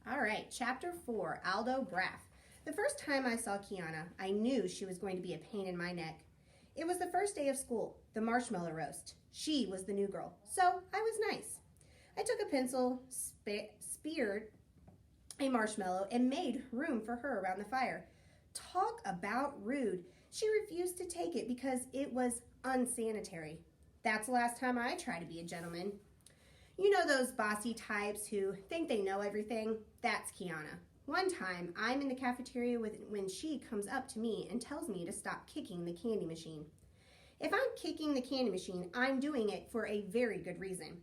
All right, Chapter 4, Aldo Braff. The first time I saw Kiana, I knew she was going to be a pain in my neck. It was the first day of school, the marshmallow roast. She was the new girl, so I was nice. I took a pencil, speared a marshmallow, and made room for her around the fire. Talk about rude. She refused to take it because it was unsanitary. That's the last time I try to be a gentleman. You know those bossy types who think they know everything? That's Kiana. One time, I'm in the cafeteria when she comes up to me and tells me to stop kicking the candy machine. If I'm kicking the candy machine, I'm doing it for a very good reason.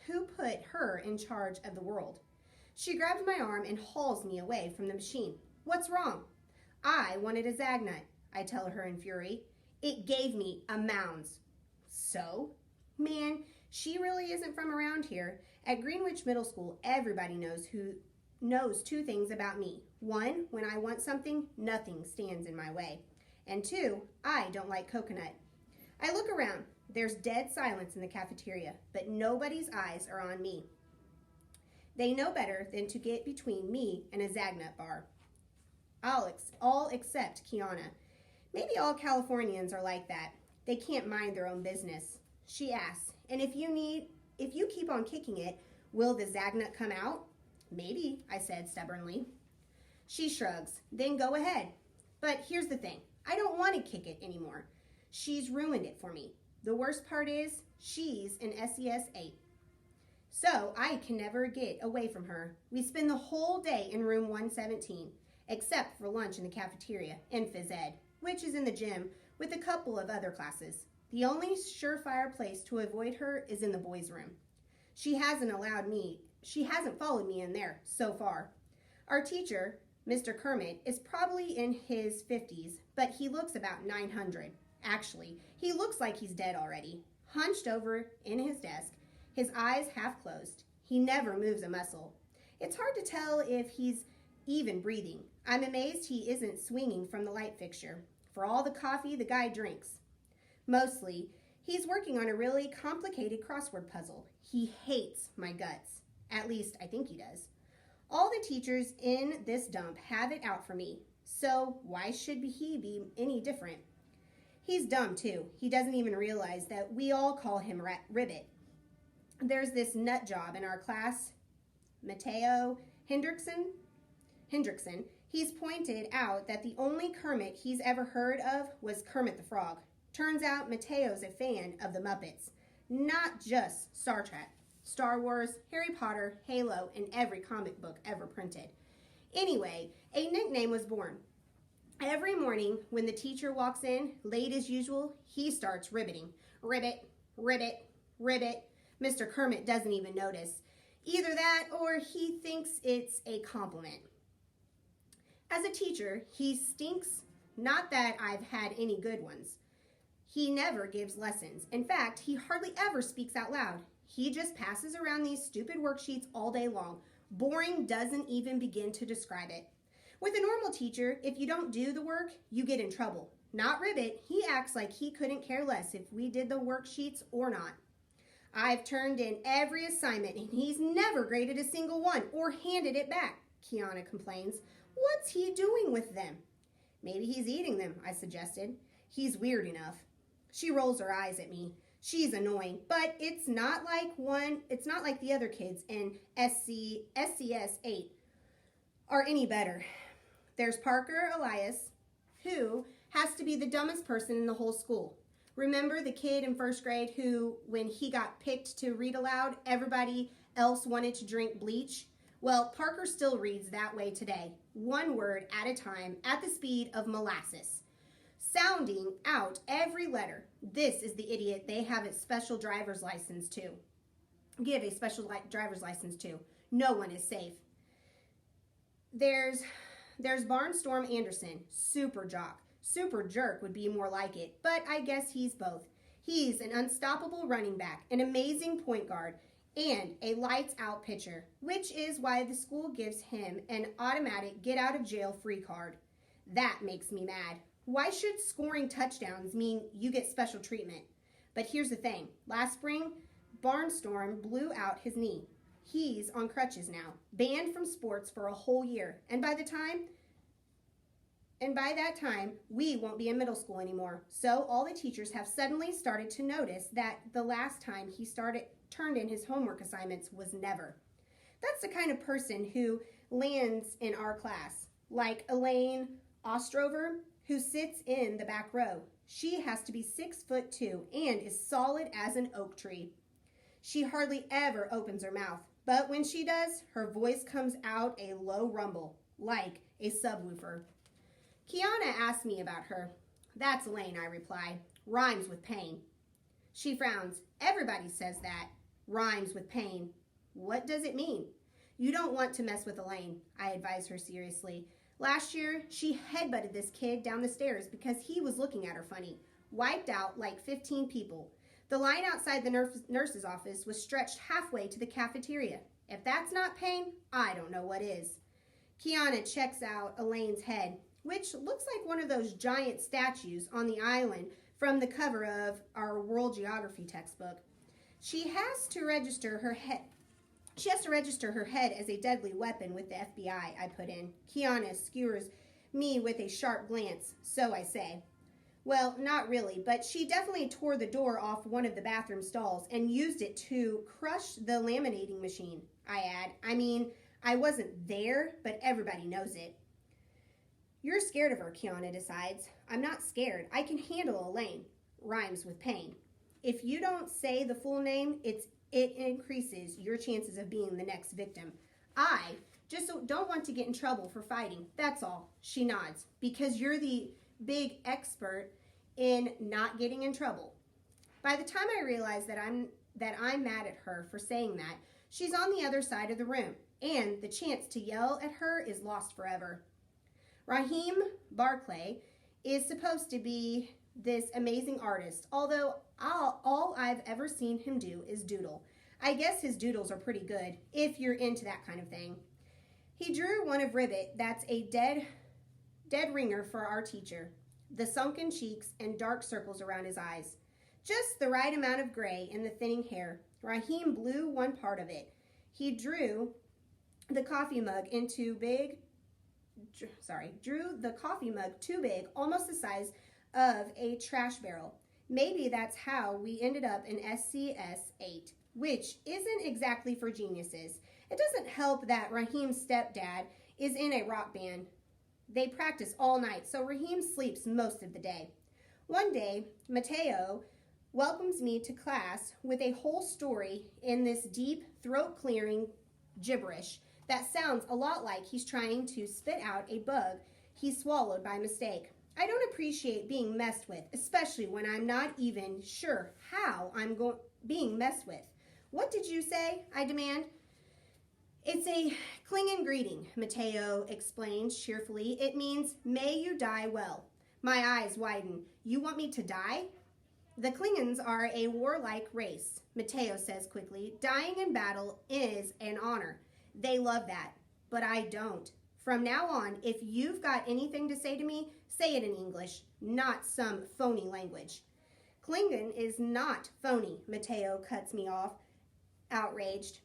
Who put her in charge of the world? She grabs my arm and hauls me away from the machine. What's wrong? I wanted a Zagnut, I tell her in fury. It gave me a Mounds. So? Man, she really isn't from around here. At Greenwich Middle School, everybody knows two things about me. One, when I want something, nothing stands in my way. And two, I don't like coconut. I look around. There's dead silence in the cafeteria, but nobody's eyes are on me. They know better than to get between me and a Zagnut bar. All except Kiana. Maybe all Californians are like that. They can't mind their own business. She asks, and if you keep on kicking it, will the Zagnut come out? Maybe, I said stubbornly. She shrugs, then go ahead. But here's the thing, I don't want to kick it anymore. She's ruined it for me. The worst part is, she's an SES 8. So I can never get away from her. We spend the whole day in room 117, except for lunch in the cafeteria and phys ed, which is in the gym with a couple of other classes. The only surefire place to avoid her is in the boys' room. She hasn't followed me in there so far. Our teacher, Mr. Kermit, is probably in his 50s, but he looks about 900. Actually, he looks like he's dead already, hunched over in his desk, his eyes half closed. He never moves a muscle. It's hard to tell if he's even breathing. I'm amazed he isn't swinging from the light fixture for all the coffee the guy drinks. Mostly, he's working on a really complicated crossword puzzle. He hates my guts. At least, I think he does. All the teachers in this dump have it out for me, so why should he be any different? He's dumb, too. He doesn't even realize that we all call him Ribbit. There's this nut job in our class, Mateo Hendrickson. He's pointed out that the only Kermit he's ever heard of was Kermit the Frog. Turns out Mateo's a fan of the Muppets, not just Star Trek, Star Wars, Harry Potter, Halo, and every comic book ever printed. Anyway, a nickname was born. Every morning when the teacher walks in, late as usual, he starts ribbiting. Ribbit, ribbit, ribbit. Mr. Kermit doesn't even notice. Either that or he thinks it's a compliment. As a teacher, he stinks. Not that I've had any good ones. He never gives lessons. In fact, he hardly ever speaks out loud. He just passes around these stupid worksheets all day long. Boring doesn't even begin to describe it. With a normal teacher, if you don't do the work, you get in trouble. Not Ribbit. He acts like he couldn't care less if we did the worksheets or not. I've turned in every assignment and he's never graded a single one or handed it back, Kiana complains. What's he doing with them? Maybe he's eating them, I suggested. He's weird enough. She rolls her eyes at me. She's annoying, but it's not like the other kids in SCS 8 are any better. There's Parker Elias, who has to be the dumbest person in the whole school. Remember the kid in first grade who, when he got picked to read aloud, everybody else wanted to drink bleach? Well, Parker still reads that way today, one word at a time, at the speed of molasses, sounding out every letter. This is the idiot they have a special driver's license to. Give a special driver's license to. No one is safe. There's Barnstorm Anderson, super jock. Super jerk would be more like it, but I guess he's both. He's an unstoppable running back, an amazing point guard, and a lights-out pitcher, which is why the school gives him an automatic get-out-of-jail-free card. That makes me mad. Why should scoring touchdowns mean you get special treatment? But here's the thing. Last spring, Barnstorm blew out his knee. He's on crutches now, banned from sports for a whole year. And by that time, we won't be in middle school anymore. So all the teachers have suddenly started to notice that the last time he turned in his homework assignments was never. That's the kind of person who lands in our class, like Elaine Ostrover, who sits in the back row. She has to be 6'2" and is solid as an oak tree. She hardly ever opens her mouth, but when she does, her voice comes out a low rumble, like a subwoofer. Kiana asked me about her. That's Elaine, I reply. Rhymes with pain. She frowns. Everybody says that. Rhymes with pain. What does it mean? You don't want to mess with Elaine, I advise her seriously. Last year, she headbutted this kid down the stairs because he was looking at her funny. Wiped out like 15 people. The line outside the nurse's office was stretched halfway to the cafeteria. If that's not pain, I don't know what is. Kiana checks out Elaine's head, which looks like one of those giant statues on the island from the cover of our world geography textbook. She has to register her head as a deadly weapon with the FBI, I put in. Kiana skewers me with a sharp glance, so I say. Well, not really, but she definitely tore the door off one of the bathroom stalls and used it to crush the laminating machine, I add. I mean, I wasn't there, but everybody knows it. You're scared of her, Kiana decides. I'm not scared. I can handle Elaine. Rhymes with pain. If you don't say the full name, it increases your chances of being the next victim. I just don't want to get in trouble for fighting. That's all. She nods. Because you're the big expert in not getting in trouble. By the time I realize that I'm mad at her for saying that, she's on the other side of the room, and the chance to yell at her is lost forever. Raheem Barclay is supposed to be this amazing artist, although all I've ever seen him do is doodle. I guess his doodles are pretty good, if you're into that kind of thing. He drew one of Ribbit that's a dead ringer for our teacher. The sunken cheeks and dark circles around his eyes. Just the right amount of gray in the thinning hair. Raheem blew one part of it. He drew the coffee mug too big, almost the size of a trash barrel. Maybe that's how we ended up in SCS 8, which isn't exactly for geniuses. It doesn't help that Raheem's stepdad is in a rock band. They practice all night, so Raheem sleeps most of the day. One day, Mateo welcomes me to class with a whole story in this deep, throat-clearing gibberish that sounds a lot like he's trying to spit out a bug he swallowed by mistake. I don't appreciate being messed with, especially when I'm not even sure how I'm being messed with. What did you say? I demand. It's a Klingon greeting, Mateo explains cheerfully. It means, may you die well. My eyes widen. You want me to die? The Klingons are a warlike race, Mateo says quickly. Dying in battle is an honor. They love that, but I don't. From now on, if you've got anything to say to me, say it in English, not some phony language. Klingon is not phony, Mateo cuts me off, outraged.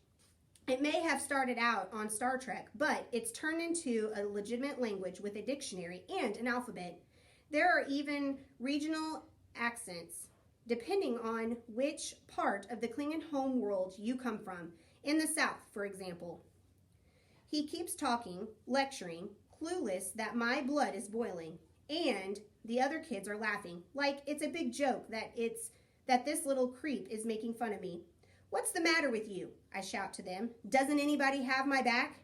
It may have started out on Star Trek, but it's turned into a legitimate language with a dictionary and an alphabet. There are even regional accents, depending on which part of the Klingon home world you come from. In the South, for example. He keeps talking, lecturing, clueless that my blood is boiling, and the other kids are laughing, like it's a big joke that this little creep is making fun of me. What's the matter with you? I shout to them. Doesn't anybody have my back?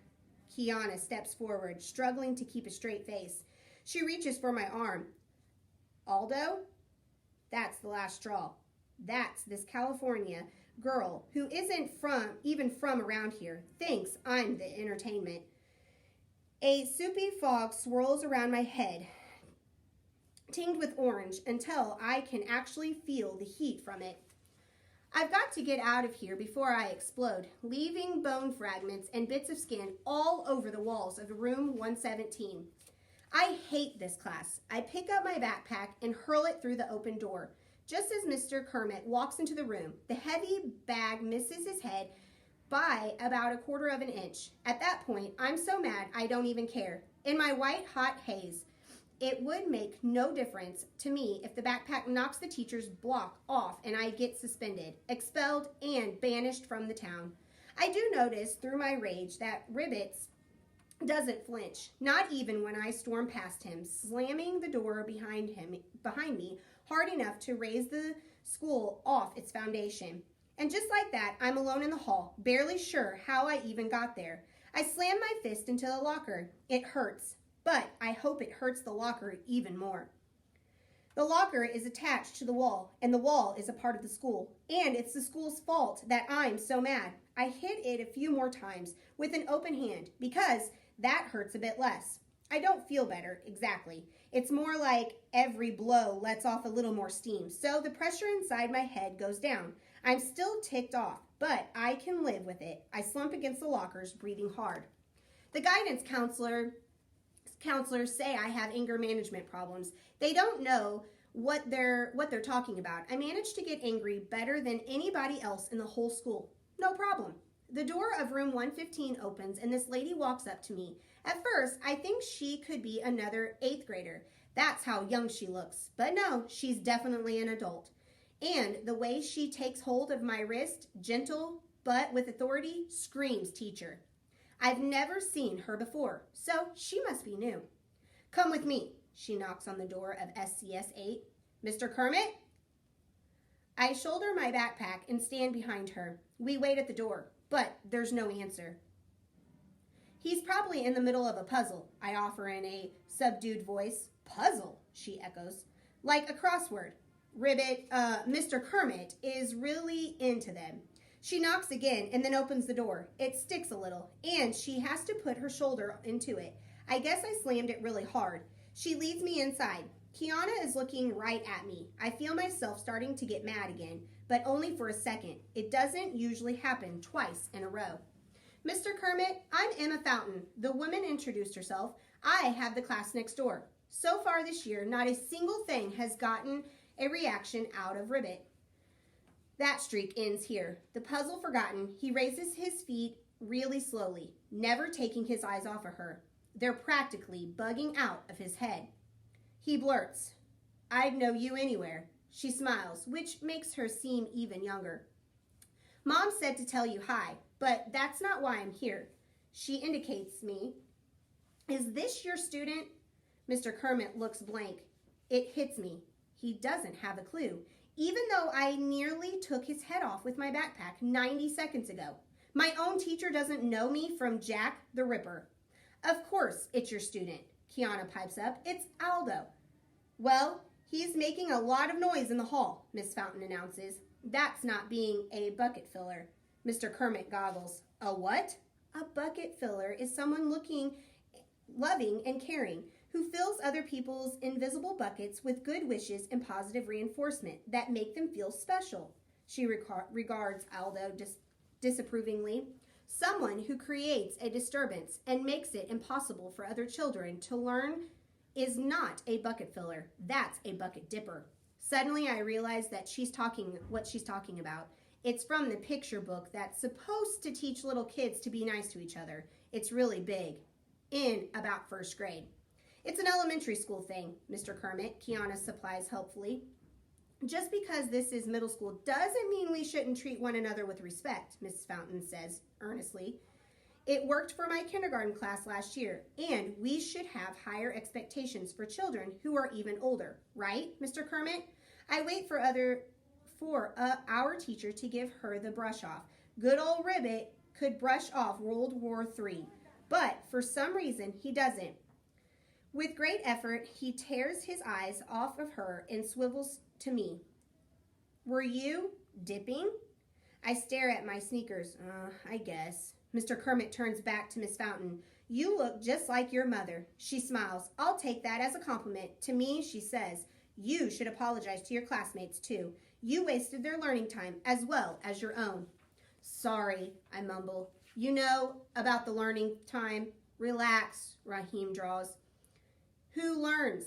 Kiana steps forward, struggling to keep a straight face. She reaches for my arm. Aldo? That's the last straw. That's this California girl who isn't even from around here, thinks I'm the entertainment. A soupy fog swirls around my head, tinged with orange, until I can actually feel the heat from it. I've got to get out of here before I explode, leaving bone fragments and bits of skin all over the walls of room 117. I hate this class. I pick up my backpack and hurl it through the open door. Just as Mr. Kermit walks into the room, the heavy bag misses his head by about a quarter of an inch. At that point, I'm so mad I don't even care. In my white hot haze, it would make no difference to me if the backpack knocks the teacher's block off and I get suspended, expelled, and banished from the town. I do notice through my rage that Ribbits doesn't flinch, not even when I storm past him, slamming the door behind me hard enough to raise the school off its foundation. And just like that, I'm alone in the hall, barely sure how I even got there. I slam my fist into the locker. It hurts, but I hope it hurts the locker even more. The locker is attached to the wall, and the wall is a part of the school. And it's the school's fault that I'm so mad. I hit it a few more times with an open hand because that hurts a bit less. I don't feel better, exactly. It's more like every blow lets off a little more steam, so the pressure inside my head goes down. I'm still ticked off, but I can live with it. I slump against the lockers, breathing hard. The guidance counselors say I have anger management problems. They don't know what they're talking about. I manage to get angry better than anybody else in the whole school. No problem. The door of room 115 opens and this lady walks up to me. At first, I think she could be another 8th grader. That's how young she looks. But no, she's definitely an adult. And the way she takes hold of my wrist, gentle but with authority, screams teacher. I've never seen her before, so she must be new. Come with me. She knocks on the door of SCS 8. Mr. Kermit? I shoulder my backpack and stand behind her. We wait at the door, but there's no answer. He's probably in the middle of a puzzle, I offer in a subdued voice. Puzzle, she echoes. Like a crossword. Ribbit, Mr. Kermit is really into them. She knocks again and then opens the door. It sticks a little, and she has to put her shoulder into it. I guess I slammed it really hard. She leads me inside. Kiana is looking right at me. I feel myself starting to get mad again, but only for a second. It doesn't usually happen twice in a row. Mr. Kermit, I'm Emma Fountain. The woman introduced herself. I have the class next door. So far this year, not a single thing has gotten a reaction out of Ribbit. That streak ends here. The puzzle forgotten, he raises his feet really slowly, never taking his eyes off of her. They're practically bugging out of his head. He blurts, I'd know you anywhere. She smiles, which makes her seem even younger. Mom said to tell you hi, but that's not why I'm here. She indicates me. Is this your student? Mr. Kermit looks blank. It hits me. He doesn't have a clue, even though I nearly took his head off with my backpack 90 seconds ago. My own teacher doesn't know me from Jack the Ripper. Of course it's your student, Kiana pipes up. It's Aldo. Well, he's making a lot of noise in the hall, Miss Fountain announces. That's not being a bucket filler. Mr. Kermit goggles. A what? A bucket filler is someone looking, loving, and caring, who fills other people's invisible buckets with good wishes and positive reinforcement that make them feel special. She regards Aldo disapprovingly. Someone who creates a disturbance and makes it impossible for other children to learn is not a bucket filler. That's a bucket dipper. Suddenly I realize that what she's talking about. It's from the picture book that's supposed to teach little kids to be nice to each other. It's really big. In about 1st grade. It's an elementary school thing, Mr. Kermit, Kiana supplies helpfully. Just because this is middle school doesn't mean we shouldn't treat one another with respect, Mrs. Fountain says earnestly. It worked for my kindergarten class last year, and we should have higher expectations for children who are even older, right, Mr. Kermit? I wait for our teacher to give her the brush off. Good old Ribbit could brush off World War III, but for some reason he doesn't. With great effort, he tears his eyes off of her and swivels to me. Were you dipping? I stare at my sneakers. I guess. Mr. Kermit turns back to Miss Fountain. You look just like your mother. She smiles. I'll take that as a compliment. To me, she says, you should apologize to your classmates, too. You wasted their learning time as well as your own. Sorry, I mumble. You know about the learning time. Relax, Raheem draws. Who learns?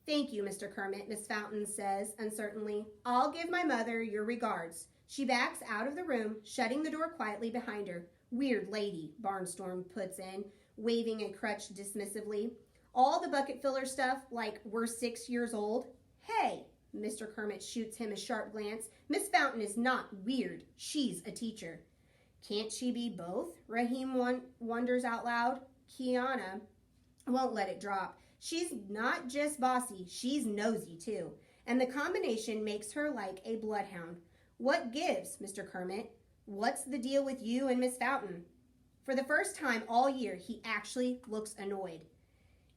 Thank you, Mr. Kermit, Miss Fountain says uncertainly. I'll give my mother your regards. She backs out of the room, shutting the door quietly behind her. Weird lady, Barnstorm puts in, waving a crutch dismissively. All the bucket filler stuff like we're 6 years old. Hey, Mr. Kermit shoots him a sharp glance. Miss Fountain is not weird. She's a teacher. Can't she be both? Raheem wonders out loud. Kiana won't let it drop. She's not just bossy, she's nosy too. And the combination makes her like a bloodhound. What gives, Mr. Kermit? What's the deal with you and Miss Fountain? For the first time all year, he actually looks annoyed.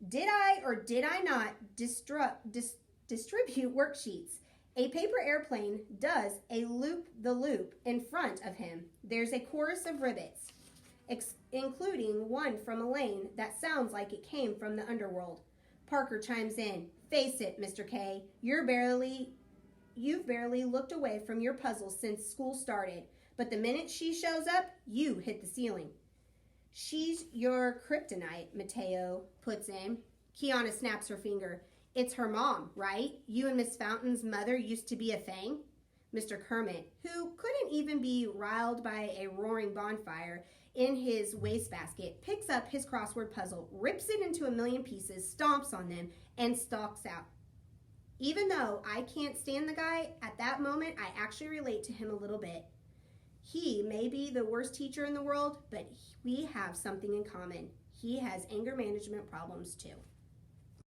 Did I or did I not distribute worksheets? A paper airplane does a loop-the-loop in front of him. There's a chorus of ribbits, including one from Elaine that sounds like it came from the underworld. Parker chimes in. Face it, Mr. K, you've barely looked away from your puzzles since school started, but the minute she shows up, you hit the ceiling. She's your kryptonite, Mateo puts in. Kiana snaps her finger. It's her mom, right? You and Miss Fountain's mother used to be a thing? Mr. Kermit, who couldn't even be riled by a roaring bonfire in his wastebasket, picks up his crossword puzzle, rips it into a million pieces, stomps on them, and stalks out. Even though I can't stand the guy, at that moment, I actually relate to him a little bit. He may be the worst teacher in the world, but we have something in common. He has anger management problems too.